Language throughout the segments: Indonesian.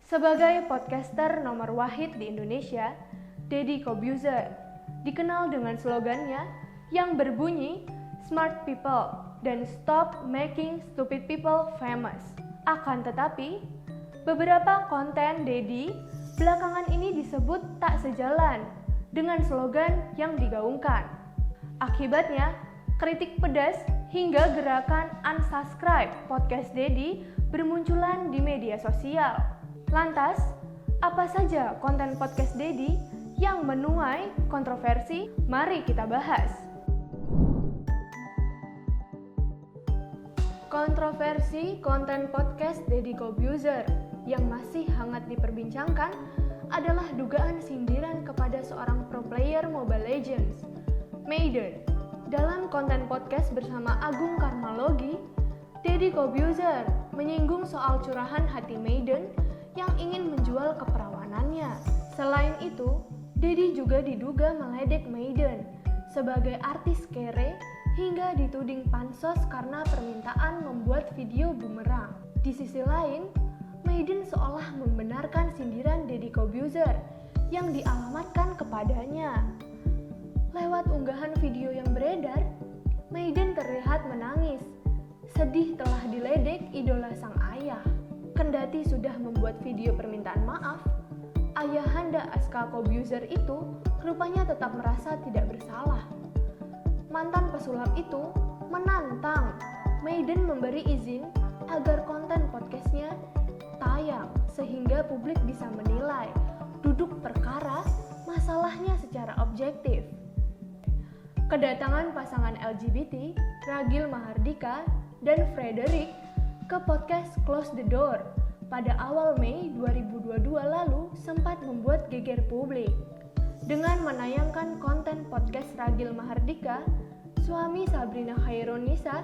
Sebagai podcaster nomor wahid di Indonesia, Deddy Corbuzier dikenal dengan slogannya yang berbunyi Smart People dan Stop Making Stupid People Famous. Akan tetapi, beberapa konten Deddy belakangan ini disebut tak sejalan dengan slogan yang digaungkan. Akibatnya, kritik pedas hingga gerakan unsubscribe podcast Deddy bermunculan di media sosial. Lantas, apa saja konten podcast Deddy yang menuai kontroversi? Mari kita bahas. Kontroversi konten podcast Deddy Corbuzier yang masih hangat diperbincangkan adalah dugaan sindiran kepada seorang pro player Mobile Legends, Maiden. Dalam konten podcast bersama Agung Karmalogi, Deddy Corbuzier menyinggung soal curahan hati Maiden yang ingin menjual keperawanannya. Selain itu, Deddy juga diduga meledek Maiden sebagai artis kere hingga dituding pansos karena permintaan membuat video bumerang. Di sisi lain, Maiden seolah membenarkan sindiran Deddy Corbuzier yang dialamatkan kepadanya. Lewat unggahan video yang beredar, Maiden terlihat menangis, sedih telah diledek idola sang ayah. Kendati sudah membuat video permintaan maaf, ayahanda Aska Corbuzier itu rupanya tetap merasa tidak bersalah. Mantan pesulap itu menantang Maiden memberi izin agar konten podcastnya tayang sehingga publik bisa menilai duduk perkara masalahnya secara objektif. Kedatangan pasangan LGBT Ragil Mahardika dan Frederick ke podcast Close the Door pada awal Mei 2022 lalu sempat membuat geger publik. Dengan menayangkan konten podcast Ragil Mahardika, suami Sabrina Khairunisa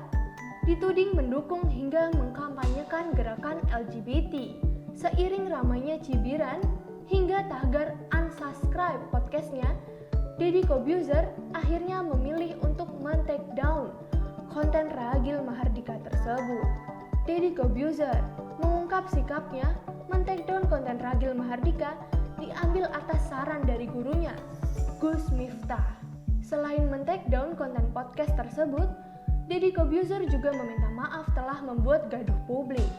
dituding mendukung hingga mengkampanyekan gerakan LGBT. Seiring ramainya cibiran hingga tagar unsubscribe podcastnya, Deddy Corbuzier akhirnya memilih untuk men-take down konten Ragil Mahardika tersebut. Deddy Corbuzier mengungkap sikapnya men-take down konten Ragil Mahardika diambil atas saran dari gurunya, Gus Miftah. Selain men-take down konten podcast tersebut, Deddy Corbuzier juga meminta maaf telah membuat gaduh publik.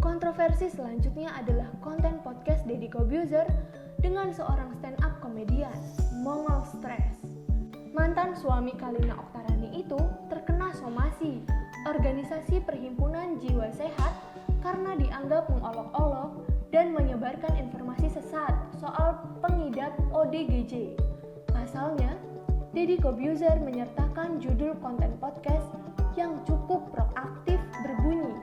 Kontroversi selanjutnya adalah konten podcast Deddy Corbuzier dengan seorang stand-up komedian, Mongol Stress. Mantan suami Kalina Oktarani itu terkena somasi organisasi Perhimpunan Jiwa Sehat karena dianggap mengolok-olok dan menyebarkan informasi sesat soal pengidap ODGJ. Pasalnya, Deddy Corbuzier menyertakan judul konten podcast yang cukup proaktif berbunyi,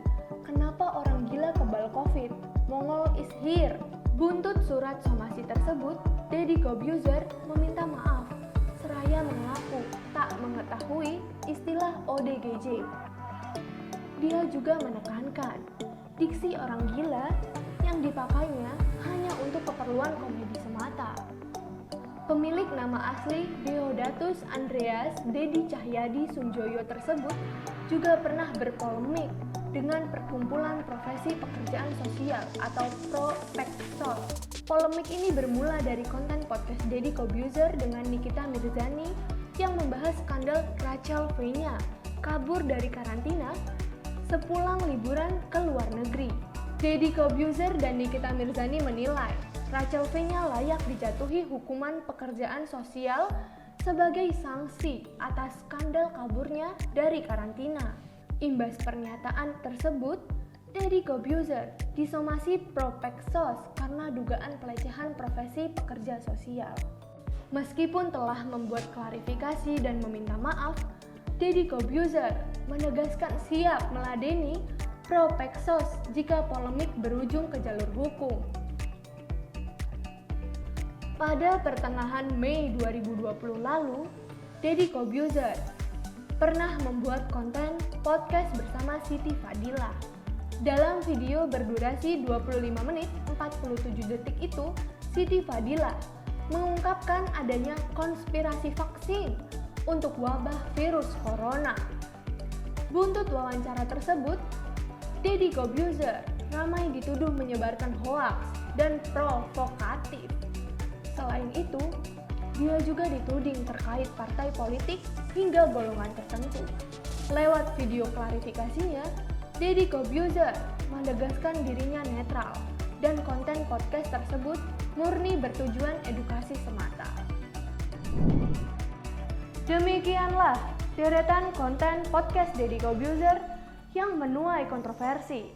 "Kenapa orang gila kebal COVID? Mongol is here." Buntut surat somasi tersebut, Deddy Corbuzier meminta maaf seraya mengaku tak mengetahui istilah ODGJ. Dia juga menekankan diksi orang gila yang dipakainya hanya untuk keperluan komedi semata. Pemilik nama asli Deodatus Andreas Deddy Cahyadi Sunjoyo tersebut juga pernah berpolemik dengan Perkumpulan Profesi Pekerjaan Sosial atau Propeksos. Polemik ini bermula dari konten podcast Deddy Corbuzier dengan Nikita Mirzani yang membahas skandal Rachel V-nya kabur dari karantina sepulang liburan ke luar negeri. Deddy Corbuzier dan Nikita Mirzani menilai Rachel V-nya layak dijatuhi hukuman pekerjaan sosial sebagai sanksi atas skandal kaburnya dari karantina. Imbas pernyataan tersebut, Deddy Corbuzier disomasi Propeksos karena dugaan pelecehan profesi pekerja sosial. Meskipun telah membuat klarifikasi dan meminta maaf, Deddy Corbuzier menegaskan siap meladeni Propeksos jika polemik berujung ke jalur hukum. Pada pertengahan Mei 2020 lalu, Deddy Corbuzier pernah membuat konten podcast bersama Siti Fadila. Dalam video berdurasi 25 menit 47 detik itu, Siti Fadila mengungkapkan adanya konspirasi vaksin untuk wabah virus corona. Buntut wawancara tersebut, Deddy Corbuzier ramai dituduh menyebarkan hoaks dan provokatif. Selain itu, dia juga dituding terkait partai politik hingga golongan tertentu. Lewat video klarifikasinya, Deddy Corbuzier menegaskan dirinya netral dan konten podcast tersebut murni bertujuan edukasi semata. Demikianlah deretan konten podcast Deddy Corbuzier yang menuai kontroversi.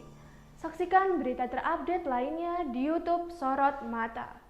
Saksikan berita terupdate lainnya di YouTube Sorot Mata.